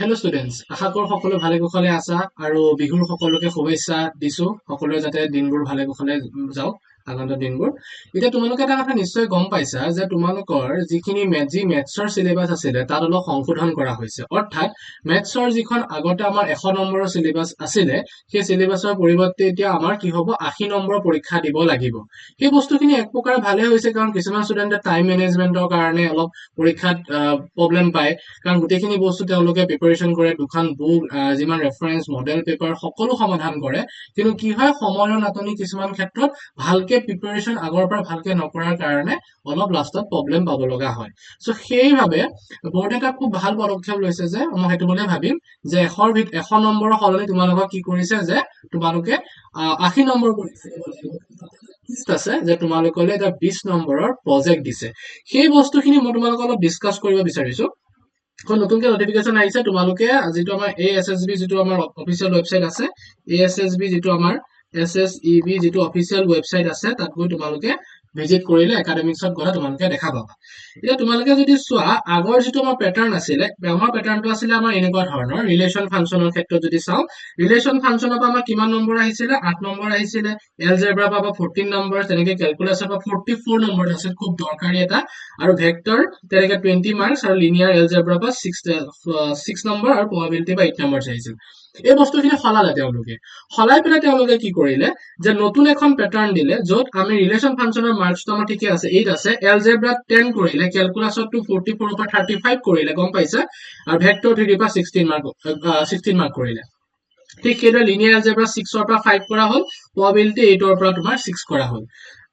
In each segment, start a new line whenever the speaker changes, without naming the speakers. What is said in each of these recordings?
Hello' students, আশা কৰোঁ সকলো ভালে কুশলে আছা আৰু বিহুৰ সকলোকে শুভেচ্ছা দিছো। সকলোৰে যাতে দিনবোৰ ভালে কুশলে যাওক, আগন্তুক দিনবোৰ। এতিয়া তোমালোকে এটা কথা নিশ্চয় গম পাইছা যে তোমালোকৰ যিখিনি মেথছৰ চিলেবাছ আছিলে তাত অলপ সংশোধন কৰা হৈছে। অৰ্থাৎ মেথছৰ যিখন আগতে আমাৰ 100 নম্বৰৰ চিলেবাছ আছিলে, সেই চিলেবাছৰ পৰিৱৰ্তে এতিয়া আমাৰ কি হ'ব, 80 নম্বৰৰ পৰীক্ষা দিব লাগিব। সেই বস্তুখিনি এক প্ৰকাৰ ভালে হৈছে, কাৰণ কিছুমান ষ্টুডেণ্টে টাইম মেনেজমেণ্টৰ কাৰণে অলপ পৰীক্ষাত প্ৰব্লেম পায়। কাৰণ গোটেইখিনি বস্তু তেওঁলোকে প্ৰিপাৰেচন কৰে, দুখন বুক, যিমান ৰেফাৰেঞ্চ, মডেল পেপাৰ সকলো সমাধান কৰে। কিন্তু কি হয়, সময়ৰ নাটনি কিছুমান ক্ষেত্ৰত ভালকে প্ৰিপাৰেচন আগৰ পৰা ভালকে নকৰাৰ কাৰণে অলপ লাষ্টত প্ৰব্লেম পাব লগা হয়। চ' সেইবাবে বৰ্ডে এটা খুব ভাল পদক্ষেপ লৈছে, যে মই সেইটো বুলিয়ে ভাবিম যে 100 নম্বৰৰ সলনি তোমালোকক কি কৰিছে, যে তোমালোকে 80 নম্বৰ পৰীক্ষা দিব লাগিব। আছে যে তোমালোকলৈ এটা 20 নম্বৰৰ প্ৰজেক্ট দিছে। সেই বস্তুখিনি মই তোমালোকক অলপ ডিছকাছ কৰিব বিচাৰিছো। নতুনকে নটিফিকেশন আহিছে, তোমালোকে যিটো আমাৰ ASSB যিটো আমাৰ অফিচিয়েল ৱেবছাইট আছে, ASSB যিটো আমাৰ SSEB যিটো অফিচিয়েল ৱেবছাইট আছে, তাত গৈ তোমালোকে ভিজিট কৰিলে একাডেমিক্সত গ'লে তোমালোকে দেখা পাবা। এতিয়া তোমালোকে যদি চোৱা, আগৰ যিটো আমাৰ পেটাৰ্ণ আছিলে, আমাৰ পেটাৰ্ণটো আছিলে আমাৰ এনেকুৱা ধৰণৰ। ৰিলেশ্যন ফাংচনৰ ক্ষেত্ৰত যদি চাওঁ, ৰিলেশ্যন ফাংচনৰ পৰা আমাৰ কিমান নম্বৰ আহিছিলে, 8 নম্বৰ আহিছিলে। এলজেব্ৰা পৰা 14 নম্বৰ, তেনেকে কেলকুলাছৰ পৰা 44 নম্বৰ আছিল, খুব দৰকাৰী এটা। আৰু ভেক্টৰ তেনেকে 20 মাৰ্কছ, আৰু লিনিয়াৰ এলজেব্ৰা পৰা 6 নম্বৰ, আৰু প্ৰবাবিলিটি পৰা 8 নম্বৰ আহিছিল। এই বস্তুখিনি সলালে তেওঁলোকে। সলাই পেলাই তেওঁলোকে কি কৰিলে, যে নতুন এখন পেটাৰ্ণ দিলে, য'ত আমি ৰিলেশ্যন ফাংচনৰ মাৰ্কছটো আমাৰ ঠিকে আছে, 8 আছে, এলজেব্ৰাত 10 কৰিলে, কেলকুলাছতো 44 পৰা 35 কৰিলে, গম পাইছা, আৰু ভেক্টৰ 3 পৰা 16 মাৰ্ক কৰিলে। ঠিক সেইদৰে লিনিয়াৰ এলজেব্ৰা 6 পৰা 5 কৰা হ'ল, প্ৰবাবিলিটি 8 পৰা তোমাৰ 6 কৰা হ'ল।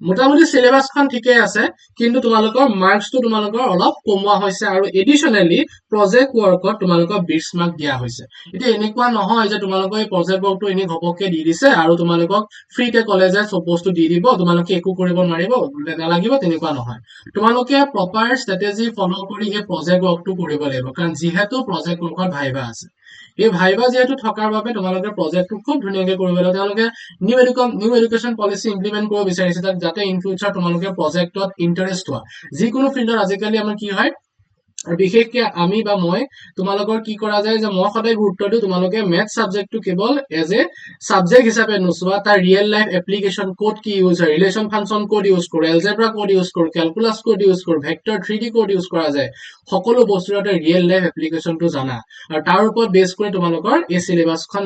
মোটামুটি চিলেবাছখন ঠিকে আছে, কিন্তু তোমালোকৰ মাৰ্কছটো তোমালোকৰ অলপ কমোৱা হৈছে, আৰু এডিশ্যনেলি প্ৰজেক্ট ৱৰ্কত তোমালোকক 20 মাৰ্ক দিয়া হৈছে। এতিয়া এনেকুৱা নহয় যে তোমালোকৰ এই প্ৰজেক্ট ৱৰ্কটো এনেই ঘপককে দি দিছে আৰু তোমালোকক ফ্ৰীতে ক'লে যে চব বস্তু দি দিব, তোমালোকে একো কৰিব নোৱাৰিব, নালাগিব, তেনেকুৱা নহয়। তোমালোকে প্ৰপাৰ ষ্ট্ৰেটেজি ফ'ল' কৰি এই প্ৰজেক্ট ৱৰ্কটো কৰিব লাগিব, কাৰণ যিহেতু প্ৰজেক্ট ৱৰ্কত ভাইভা আছে। এই ভাইভা যিহেতু থকাৰ বাবে তোমালোকে প্ৰজেক্টটো খুব ধুনীয়াকে কৰিব লাগিব। তেওঁলোকে নিউ এডুকেশ্যন পলিচি ইমপ্লিমেণ্ট কৰিব বিচাৰিছে, যাতে ইন ফিউচাৰ তোমালোকে প্ৰজেক্টত ইণ্টাৰেষ্ট হোৱা। যিকোনো ফিল্ডত আজিকালি আমাৰ কি হয়, আৰু বিশেষকে আমি বা মই, তোমালোকৰ কি কৰা যায়, যে মই সদায় গুৰুত্ব দিওঁ তোমালোকে মেথ চাবজেক্টটো কেৱল এজ এ চাবজেক্ট হিচাপে নোচোৱা, তাৰ ৰিয়েল লাইফ এপ্লিকেশ্যন ক'ত কি ইউজ হয়, ৰিলেশ্যন ফাংচন ক'ত ইউজ কৰো, এলজেব্ৰা ক'ত ইউজ কৰো, কেলকুলাছ ক'ত ইউজ কৰো, ভেক্টৰ 3D ক'ত ইউজ কৰা যায়, সকলো বস্তুৰ এটা ৰিয়েল লাইফ এপ্লিকেশ্যনটো জানা। আৰু তাৰ ওপৰত বেছ কৰি তোমালোকৰ এই চিলেবাছখন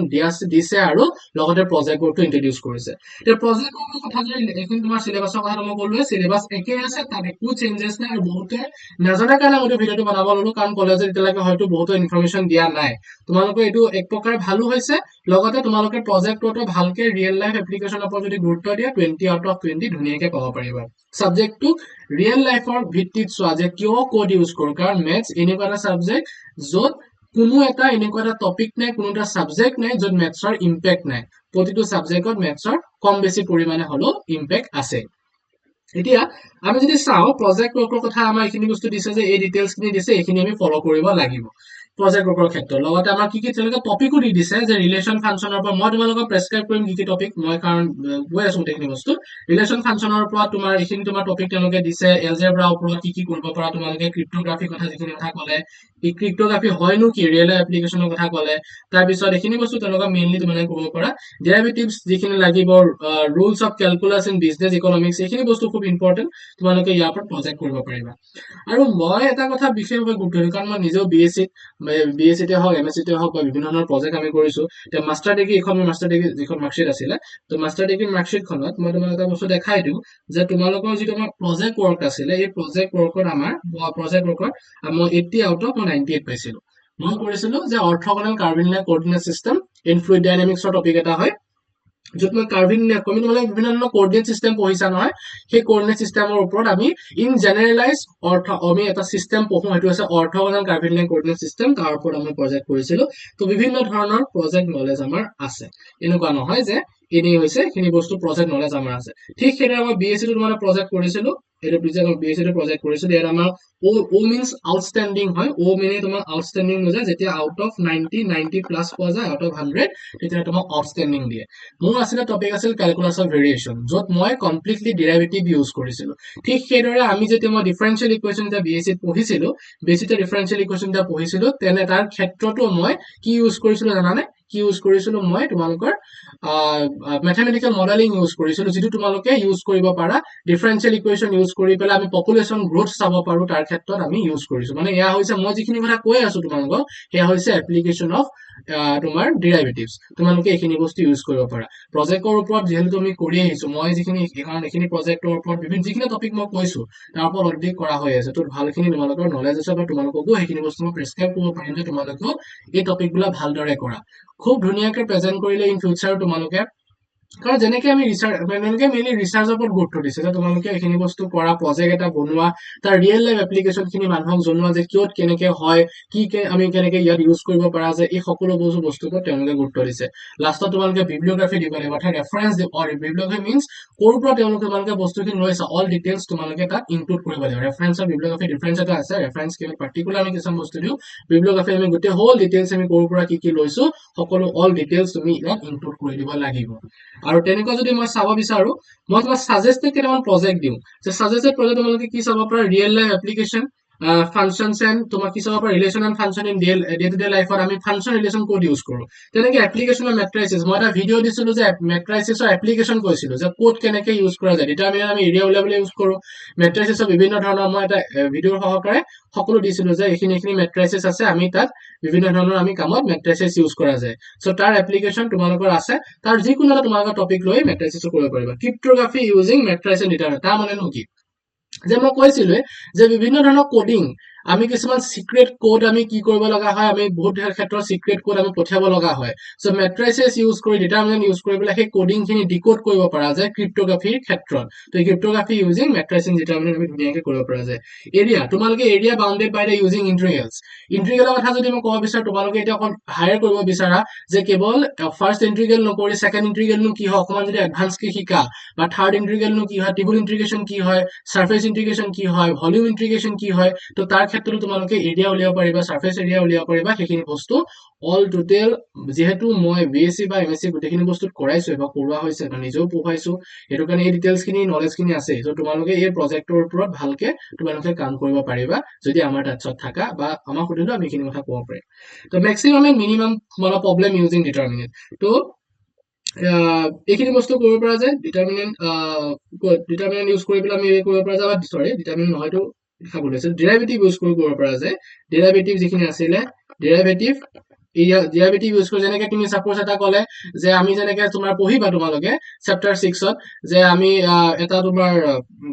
দিছে, আৰু লগতে প্ৰজেক্ট ৱৰ্কটো ইন্ট্ৰডিউচ কৰিছে। এতিয়া প্ৰজেক্ট ৱৰ্কৰ কথা যদি এইখিনি তোমাৰ চিলেবাছৰ কথা মই ক'লোৱে, চিলেবাছ একেই আছে, তাত একো চেঞ্জেছ নাই। আৰু বহুতে নাজানাৰ কাৰণে মই ভিডিঅ'টো বনাব ললো, কাৰণ কলেজত এতিয়ালৈকে হয়তো বহুতো ইনফৰমেশ্যন দিয়া নাই। তোমালোকে এইটো এক প্ৰকাৰ ভালো হৈছে, লগতে তোমালোকে প্ৰজেক্ট ৱৰ্কটো ভালকে ৰিয়েল লাইফ এপ্লিকেশ্যনৰ ওপৰত যদি গুৰুত্ব দিয়া, 20 আউট অফ 20 ধুনীয়াকে পাব পাৰিবা। চাবজেক্টটো ৰিয়েল লাইফৰ ভিত্তিত চোৱা, যে কিয় ক'ড ইউজ কৰো, কাৰণ মেথছ এনেকুৱা এটা চাবজেক্ট য'ত কোনো এটা এনেকুৱা এটা টপিক নাই, কোনো এটা চাবজেক্ট নাই য'ত মেথছৰ ইম্পেক্ট নাই। প্ৰতিটো চাবজেক্টত মেথছৰ কম বেছি পৰিমাণে হ'লেও ইম্পেক্ট আছে। এতিয়া আমি যদি চাওঁ, প্ৰজেক্ট ৱৰ্কৰ কথা আমাৰ এইখিনি বস্তু দিছে, যে এই ডিটেইলছ খিনি দিছে, এইখিনি আমি ফ'ল' কৰিব লাগিব প্ৰজেক্ট ৱৰ্কৰ ক্ষেত্ৰত। লগতে আমাৰ কি তেওঁলোকে টপিকো দি দিছে, যে ৰিলেশ্যন ফাংচনৰ পৰা মই তোমালোকক প্ৰেছক্ৰাইব কৰিম কি টপিক, মই কাৰণ গৈ আছো গোটেইখিনি বস্তু। ৰিলেশ্যন ফাংচনৰ পৰা তোমাৰ এইখিনি তোমাৰ টপিক তেওঁলোকে দিছে, এলজেব্ৰাৰ ওপৰত কি কৰিব পাৰা তোমালোকে, ক্ৰিপ্টোগ্ৰাফিৰ কথা যিখিনি কথা ক'লে, এই ক্ৰিপ্টোগ্ৰাফি হয়নো কি, ৰিয়েল এপ্লিকেশ্যনৰ কথা ক'লে। তাৰপিছত এইখিনি বস্তু তেওঁলোকক মেইনলি তোমালোকে ক'ব পাৰা। ডেৰিভেটিভছ যিখিনি লাগিব, rules of calculus in business economics, এইখিনি বস্তু খুব ইম্পৰ্টেণ্ট, তোমালোকে ইয়াৰ ওপৰত প্ৰজেক্ট কৰিব পাৰিবা। আৰু মই এটা কথা বিশেষভাৱে গুৰুত্ব দিওঁ, কাৰণ মই নিজেও BSc হওক, MSc হওক, বা বিভিন্ন ধৰণৰ প্ৰজেক্ট আমি কৰিছো। এতিয়া মাষ্টাৰ ডিগ্ৰী, এইখন মোৰ মাষ্টাৰ ডিগ্ৰী যিখন মাৰ্কশ্বিট আছিলে, তো মাষ্টাৰ ডিগ্ৰী মাৰ্কশ্বিটখনত মই তোমালোকক এটা বস্তু দেখাই দিওঁ, যে তোমালোকৰ যিটো আমাৰ প্ৰজেক্ট ৱৰ্ক আছিলে, এই প্ৰজেক্ট ৱৰ্কত মই 80 আউট অফ 98 পাইছিলো। মই কৰিছিলো যে অৰ্থগোনেল কাৰ্ভিলিনিয়াৰ কৰ্ডিনেট চিষ্টেম ইন ফ্লুইড ডাইনামিক্সৰ টপিক এটা হয়, য'ত মই কাৰ্ভিলিনিয়াৰ তোমালোকে বিভিন্ন ধৰণৰ কৰ্ডিনেট চিষ্টেম পঢ়িছা নহয়, সেই কৰ্ডিনেট চিষ্টেমৰ ওপৰত আমি ইন জেনেৰেলাইজ আমি এটা চিষ্টেম পঢ়ো, সেইটো আছে অৰ্থগোনেল কাৰ্ভিলিনিয়াৰ কৰ্ডিনেট চিষ্টেম, তাৰ ওপৰত আমি প্ৰজেক্ট কৰিছিলো। তো বিভিন্ন ধৰণৰ প্ৰজেক্ট নলেজ আমাৰ আছে, এনেকুৱা নহয় যে এনেই হৈছে, সেইখিনি বস্তু প্ৰজেক্ট নলেজ আমাৰ আছে। ঠিক সেইদৰে মই BSc টো মানে প্ৰজেক্ট কৰিছিলো, এটা বিএসসি প্ৰজেক্ট কৰিছিলো ইয়াত আমাৰ ও মিন্স আউটষ্টেণ্ডিং হয় ও মানে তোমাৰ আউটষ্টেণ্ডিং বুজায় যেতিয়া আউট অফ 90 প্লাছ পোৱা যায় আউট অফ 100 তেতিয়া তোমাক আউটষ্টেণ্ডিং দিয়ে মোৰ আছিলে টপিক আছিল কেলকুলাছ অফ ভেৰিয়েশ্যন য'ত মই কমপ্লিটলি ডিৰাইভেটিভ ইউজ কৰিছিলো ঠিক সেইদৰে আমি যেতিয়া মই ডিফাৰেঞ্চিয়েল ইকুৱেশ্যন এটা বিএসসিত পঢ়িছিলো বেছিতে ডিফাৰেঞ্চিয়েল ইকুৱেশ্যন এটা পঢ়িছিলো তেনে তাৰ ক্ষেত্ৰতো মই কি ইউজ কৰিছিলো জানানে কি ইউজ কৰিছিলো মই তোমালোকৰ মেথমেটিকেল মডেলিং ইউজ কৰিছিলো যিটো তোমালোকে ইউজ কৰিব পাৰা ডিফাৰেঞ্চিয়েল ইকুৱেশ্যন ইউজ কৰি পেলাই আমি পপুলেশ্যন গ্ৰোথ চাব পাৰো তাৰ ক্ষেত্ৰত আমি ইউজ কৰিছো মানে এয়া হৈছে মই যিখিনি কথা কৈ আছো তোমালোকক সেয়া হৈছে এপ্লিকেশ্যন অফ তোমাৰ ডিৰাইভেটিভছ তোমালোকে এইখিনি বস্তু ইউজ কৰিব পাৰা প্ৰজেক্টৰ ওপৰত যিহেতু আমি কৰি আহিছো মই যিখিনি কাৰণ এইখিনি প্ৰজেক্টৰ ওপৰত বিভিন্ন যিখিনি টপিক মই কৈছো তাৰ ওপৰত অলৰেডি কৰা হৈ আছে তো ভালখিনি তোমালোকৰ নলেজ আছে বা তোমালোককো সেইখিনি বস্তু মই প্ৰেছক্ৰাইব কৰিব পাৰিম যে তোমালোকেও এই টপিকবিলাক ভালদৰে কৰা খুব ধুনীয়াকে প্ৰেজেন্ট কৰিলে ইন ফিউচাৰ তোমালোকে কাৰণ যেনেকে আমি তেনেকে মেইনলি ৰিচাৰ্চৰ ওপৰত গুৰুত্ব দিছে যে তোমালোকে এইখিনি বস্তু কৰা প্ৰজেক্ট এটা বনোৱা তাৰ ৰিয়েল লাইফ এপ্লিকেশ্যন খিনি মানুহক জনোৱা যে কিয়ত কেনেকে হয় আমি কেনেকে ইয়াত ইউজ কৰিব পৰা যে এই সকলো বস্তুৰ ওপৰত তেওঁলোকে গুৰুত্ব দিছে লাষ্টত তোমালোকে বিব্লিঅগ্ৰাফি দিব লাগিব অৰ্থাৎ ৰেফাৰেঞ্চ বিব্লিঅগ্ৰাফি মিনছ ক'ৰ পৰা তোমালোকে বস্তুখিনি লৈছা অল ডিটেইলছ তোমালোকে তাত ইনক্লুড কৰিব লাগিব ৰেফাৰেঞ্চ আৰু বিব্লিঅগ্ৰাফি ডিফাৰেঞ্চ এটা আছে ৰেফাৰেঞ্চ কেৱল পাৰ্টিকুলাৰ আমি কিছুমান বস্তু দিওঁ বিব্লিঅগ্ৰাফি আমি গোটেই হোল ডিটেইলছ আমি ক'ৰ পৰা কি লৈছো সকলো অল ডিটেইলছ তুমি ইয়াত ইনক্লুড কৰি দিব লাগিব আৰু তেনেকুৱা যদি মই চাব বিচাৰো মই তোমাক সাজেষ্টেড কেইটামান প্ৰজেক্ট দিওঁ যে সাজেষ্টেড প্ৰজেক্ট তোমালোকে কি চাব পাৰা real life application functions and তোমাক কি চাব পাৰা relation and function in day to day লাইফত আমি ফাংচন ৰিলেশ্যন ক'ত ইউজ কৰো তেনেকে এপ্লিকেশ্যনৰ মেট্ৰাইচিছ মই এটা ভিডিঅ' দিছিলো যে মেট্ৰাইচিছৰ এপ্লিকেশ্যন কৈছিলো যে ক'ত কেনেকে ইউজ কৰা যায় ডিটাৰমিনেণ্ট আমি এৰিয়া উলিয়াবলৈ ইউজ কৰো মেট্ৰাইচিছৰ বিভিন্ন ধৰণৰ মই এটা ভিডিঅ'ৰ সহকাৰে সকলো দিছিলো যে এইখিনি মেট্ৰাইচিছ আছে আমি তাত বিভিন্ন ধৰণৰ আমি কামত মেট্ৰাইচিছ ইউজ কৰা যায় চ' তাৰ এপ্লিকেশ্যন তোমালোকৰ আছে তাৰ যিকোনো এটা তোমালোকৰ টপিক লৈ মেট্ৰাইচিছ কৰিব পাৰিবা ক্ৰিপ্টোগ্ৰাফি ইউজিং মেট্ৰাইচিছ ডিটাৰমিনেণ্ট তাৰ মানে কি যে মই কৈছিলো যে বিভিন্ন ধৰণৰ কোডিং আমি কিছুমান সিক্ৰেট কোড আমি কি কৰিব লগা হয় আমি বহুত ক্ষেত্ৰত সিক্ৰেট কোড আমি পঠিয়াব লগা হয় সো মেট্ৰাইচিছ ইউজ কৰি ডিটাৰমিনেণ্ট ইউজ কৰি পেলাই সেই কোডিং খিনি ডিকোড কৰিব পৰা যায় ক্ৰিপ্টোগ্ৰাফিৰ ক্ষেত্ৰত তো ক্ৰিপ্টোগ্ৰাফি ইউজিং মেট্ৰাইচিছ ডিটাৰমিনেণ্ট আমি ধুনীয়াকৈ কৰিব পৰা যায় এৰিয়া তোমালোকে area bounded by the using integrals ইন্টিগ্ৰেলৰ কথা যদি মই ক'ব বিচাৰো তোমালোকে এতিয়া অকণ হায়াৰ কৰিব বিচাৰা যে কেৱল ফাৰ্ষ্ট ইন্টিগ্ৰেল নকৰি সেকেন্ড ইন্টিগ্ৰেলনো কি হয় অকণমান যদি এডভান্সকে শিকা বা থাৰ্ড ইন্টিগ্ৰেলনো কি হয় ত্ৰিবল ইন্টিগ্ৰেশ্যন কি হয় সাৰফেস ইন্টিগ্ৰেশ্যন কি হয় ভলিউম ইন্টিগ্ৰেশ্যন কি হয় তো তাৰ ক্ষেত্ৰতো তোমালোকে এৰিয়া উলিয়াব পাৰিবা সাৰফেস এৰিয়া উলিয়াব পাৰিবা সেইখিনি বস্তু অল টোটেল যেহেতু মই বিএসসি বা এমএসসি গোটেইখিনি বস্তুত কৰাইছো বা কৰোৱা হৈছে বা নিজেও পঢ়াইছো সেইটো কাৰণে এই ডিটেইলছ খিনি নলেজ খিনি আছে তো তোমালোকে এই প্ৰজেক্টৰ ওপৰত ভালকে তোমালোকে কাম কৰিব পাৰিবা যদি আমাৰ টাচত থাকা বা আমাক সুধিলেও আমি এইখিনি কথা ক'ব পাৰিম তো মেক্সিমাম এণ্ড মিনিমাম তোমালোক প্ৰব্লেম ইউজিং ডিটাৰমিনেণ্ট তো এইখিনি বস্তু কৰিব পৰা যায় ডিটাৰমিনেণ্ট ইউজ কৰি পেলাই আমি কৰিব পৰা যায় চৰি ডিটাৰমিনেণ্ট নহয়তো খাব লৈছে ডেৰিভেটিভ ইউজ কৰিব পৰা যায় ডেৰিভেটিভ যিখিনি আছিলে ডেৰিভেটিভ ইউজ কৰি যেনেকে তুমি সাপোজ এটা ক'লে যে আমি যেনেকে তোমাৰ পঢ়িবা তোমালোকে চেপ্টাৰ 6ত যে আমি এটা তোমাৰ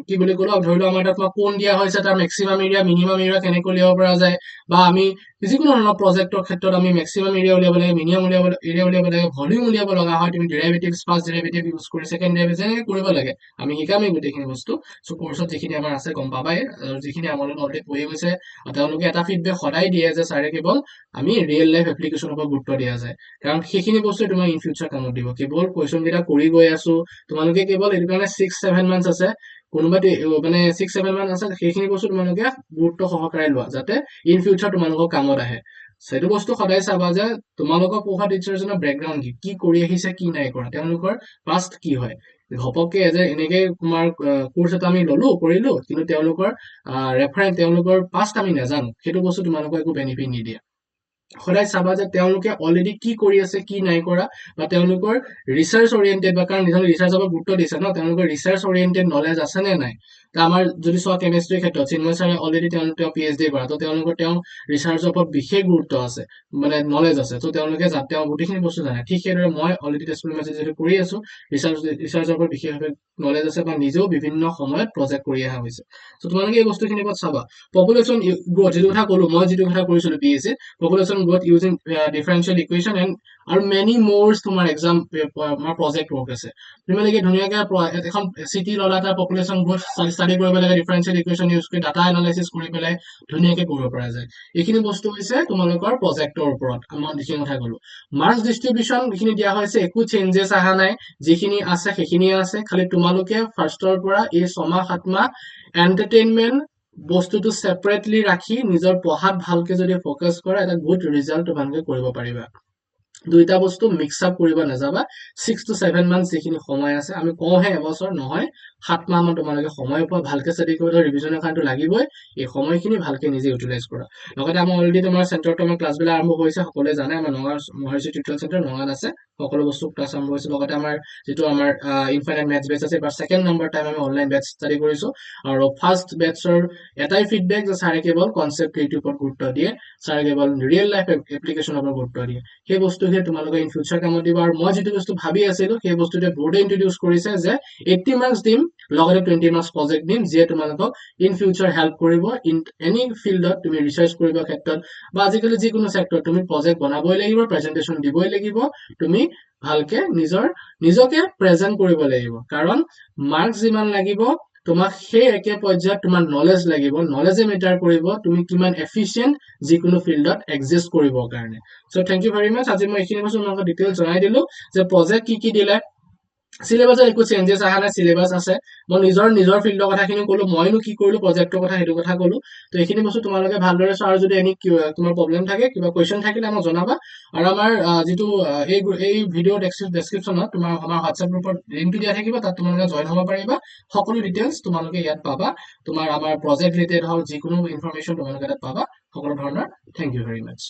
কি বুলি ক'লো ধৰি লও আমাৰ তাত কোন দিয়া হৈছে তাৰ মেক্সিমাম এৰিয়া মিনিমাম এৰিয়া কেনেকৈ উলিয়াব পৰা যায় বা আমি যিকোনো ধৰণৰ প্ৰজেক্টৰ ক্ষেত্ৰত আমি মেক্সিমাম এৰিয়া উলিয়াব লাগে মিনিমাম এৰিয়া উলিয়াব লাগে ভলিউম উলিয়াব লগা হয় তুমি ডেৰিভেটিভ ফাৰ্ষ্ট ডেৰিভেটিভ ইউজ কৰি সেকেন্ড ডেৰিভেটিভ যেনেকৈ কৰিব লাগে আমি শিকামেই গোটেইখিনি বস্তু চ' কোৰ্চত যিখিনি আমাৰ আছে গম পাবাই আৰু যিখিনি আমাৰ অলৰেডি পঢ়ি গৈছে তেওঁলোকে এটা ফিডবেক সদায় দিয়ে যে ছাৰে কেৱল আমি ৰিয়েল লাইফ এপ্লিকেশ্যনৰ ওপৰত গুৰুত্ব দিয়া যায় কাৰণ সেইখিনি বস্তু তোমাৰ ইন ফিউচাৰ কামত দিব কেৱল কুৱেশ্যন কেইটা কৰি গৈ আছো তোমালোকে কেৱল এইটো কাৰণে 6-7 মান্থছ আছে কোনোবা মানে 6-7 মান্থ আছে সেইখিনি বস্তু তোমালোকে গুৰুত্ব সহকাৰে লোৱা যাতে ইন ফিউচাৰ তোমালোকৰ কামত আহে সেইটো বস্তু সদায় চাবা যে তোমালোকৰ পঢ়া টিচাৰজনৰ বেকগ্ৰাউণ্ড কি কৰি আহিছে কি নাই কৰা তেওঁলোকৰ পাষ্ট কি হয় ঘপককে যে এনেকে তোমাৰ কোৰ্চ এটা আমি ললো কৰিলো কিন্তু তেওঁলোকৰ ৰেফাৰেঞ্চ তেওঁলোকৰ পাষ্ট আমি নাজানো সেইটো বস্তু তোমালোকৰ একো বেনিফিট নিদিয়ে সদায় চাবা যে তেওঁলোকে অলৰেডি কি কৰি আছে কি নাই কৰা বা তেওঁলোকৰ ৰিচাৰ্চ অৰিয়েণ্টেড বা কাৰণ নিজৰ ৰিচাৰ্চৰ ওপৰত গুৰুত্ব দিছে ন তেওঁলোকৰ ৰিচাৰ্চ অৰিয়েণ্টেড নলেজ আছে নে নাই আমাৰ যদি চোৱা কেমিষ্ট্ৰিৰ ক্ষেত্ৰত চিন্ময় ছাৰে অলৰেডি তেওঁ PhD কৰা তো তেওঁলোকৰ তেওঁ ৰিচাৰ্চৰ ওপৰত বিশেষ গুৰুত্ব আছে মানে নলেজ আছে তো তেওঁলোকে তেওঁ গোটেইখিনি বস্তু জানে ঠিক সেইদৰে মই অলৰেডি তেজপুৰ মেছেজ যিটো কৰি আছো ৰিচাৰ্চৰ ওপৰত বিশেষভাৱে নলেজ আছে বা নিজেও বিভিন্ন সময়ত প্ৰজেক্ট কৰি অহা হৈছে চ' তোমালোকে এই বস্তুখিনিৰ ওপৰত চাবা পপুলেশ্যন গ্ৰথ যিটো কথা ক'লো মই যিটো কথা কৰিছিলো BSc population growth using differential equation and many more তোমাৰ এক্সাম আমাৰ প্ৰজেক্ট ৱৰ্ক আছে তোমালোকে ধুনীয়াকৈ এখন চিটি ললা তাৰ পপুলেশ্যন গ্ৰথ ষ্টাডি কৰিব লাগে ডিফাৰেন্সিয়েল ইকুৱেশ্যন ইউজ কৰি ডাটা এনালাইচিছ কৰি পেলাই ধুনীয়াকৈ কৰিব পৰা যায় এইখিনি বস্তু হৈছে তোমালোকৰ প্ৰজেক্টৰ ওপৰত মই যিখিনি কথা ক'লো মাৰ্কছ ডিষ্ট্ৰিবিউশ্যন যিখিনি দিয়া হৈছে একো চেঞ্জেছ অহা নাই যিখিনি আছে সেইখিনিয়ে আছে খালি তোমালোকে ফাৰ্ষ্টৰ পৰা এই 6 মাহ 7 মাহ এণ্টাৰটেইনমেণ্ট বস্তুটো ছেপাৰেটলি ৰাখি নিজৰ পঢ়াত ভালকে যদি ফ'কাছ কৰা এটা গুড ৰিজাল্ট তোমালোকে কৰিব পাৰিবা দুইটা বস্তু মিক্স আপ কৰিব নাযাবা 6 to 7 মান্থ যিখিনি সময় আছে আমি কওঁহে এবছৰ নহয় 7 মাহ মান তোমালোকে সময় পোৱা ভালকে ষ্টাডি কৰিব ৰিভিজনৰ কাৰণেতো লাগিবই এই সময়খিনি ভালকে নিজে ইউটিলাইজ কৰা লগতে আমাৰ অলৰেডি তোমাৰ চেণ্টাৰত আমাৰ ক্লাছবিলাক আৰম্ভ কৰিছে সকলোৱে জানে আমাৰ নগাঁও মহৰ্ষি টিউটৰিয়েল চেণ্টাৰ নগাঁৱত আছে সকলো বস্তু ক্লাছ আৰম্ভ হৈছে লগতে আমাৰ যিটো আমাৰ ইনফাইনাইট মেথছ বেচ আছে এবাৰ ছেকেণ্ড নম্বৰ টাইম আমি অনলাইন বেচ ষ্টাডি কৰিছো আৰু ফাৰ্ষ্ট বেচৰ এটাই ফিডবেক যে ছাৰে কেৱল কনচেপ্ট ক্ৰিয়েটিভ ওপৰত গুৰুত্ব দিয়ে ছাৰে কেৱল ৰিয়েল লাইফ এপ্লিকেশ্যনৰ ওপৰত গুৰুত্ব দিয়ে সেই বস্তুখিনি তোমালোকে ইন ফিউচাৰ কামত দিবা আৰু মই যিটো বস্তু ভাবি আছিলো সেই বস্তুটোৱে বৰ্ডে ইন্ট্ৰডিউচ কৰিছে যে 80 মাৰ্কছ দিম লগতে 20 মাৰ্কছ প্ৰজেক্ট দিম যিয়ে তোমালোকক ইন ফিউচাৰ হেল্প কৰিব ইন এনি ফিল্ডত তুমি ৰিচাৰ্চ কৰিব ক্ষেত্ৰত বা আজিকালি যিকোনো চেক্টৰত তুমি প্ৰজেক্ট বনাবই লাগিব প্ৰেজেন্টেশ্যন দিবই লাগিব তুমি ভালকে নিজকে প্ৰেজেন্ট কৰিব লাগিব কাৰণ মাৰ্কছ যিমান লাগিব তোমাক সেই একে পৰ্যায়ত তোমাৰ নলেজ লাগিব নলেজে মেটাৰ কৰিব তুমি কিমান এফিচিয়েণ্ট যিকোনো ফিল্ডত এক্সিষ্ট কৰিবৰ কাৰণে চ' থেংক ইউ ভেৰি মাছ আজি মই এইখিনি বস্তু তোমালোকক ডিটেইলছ জনাই দিলো যে প্ৰজেক্ট কি দিলে সিলেবাসত একো চেঞ্জেছ অহা নাই সিলেবাস আছে মই নিজৰ ফিল্ডৰ কথাখিনি ক'লো মইনো কি কৰিলো প্ৰজেক্টৰ কথা সেইটো কথা ক'লো তো এইখিনি বস্তু তোমালোকে ভালদৰে চাওঁ আৰু যদি এনি তোমাৰ প্ৰব্লেম থাকে কিবা কুৱেশ্যন থাকিলে আমাক জনাবা আৰু আমাৰ যিটো এই ভিডিঅ' ডেছক্ৰিপশ্যনত তোমাৰ আমাৰ হোৱাটছএপ গ্ৰুপৰ লিংকটো দিয়া থাকিব তাত তোমালোকে জইন হ'ব পাৰিবা সকলো ডিটেইলছ তোমালোকে ইয়াত পাবা তোমাৰ আমাৰ প্ৰজেক্ট ৰিলেটেড হওক যিকোনো ইনফৰমেশ্যন তোমালোকে তাত পাবা সকলো ধৰণৰ থেংক ইউ ভেৰি মাছ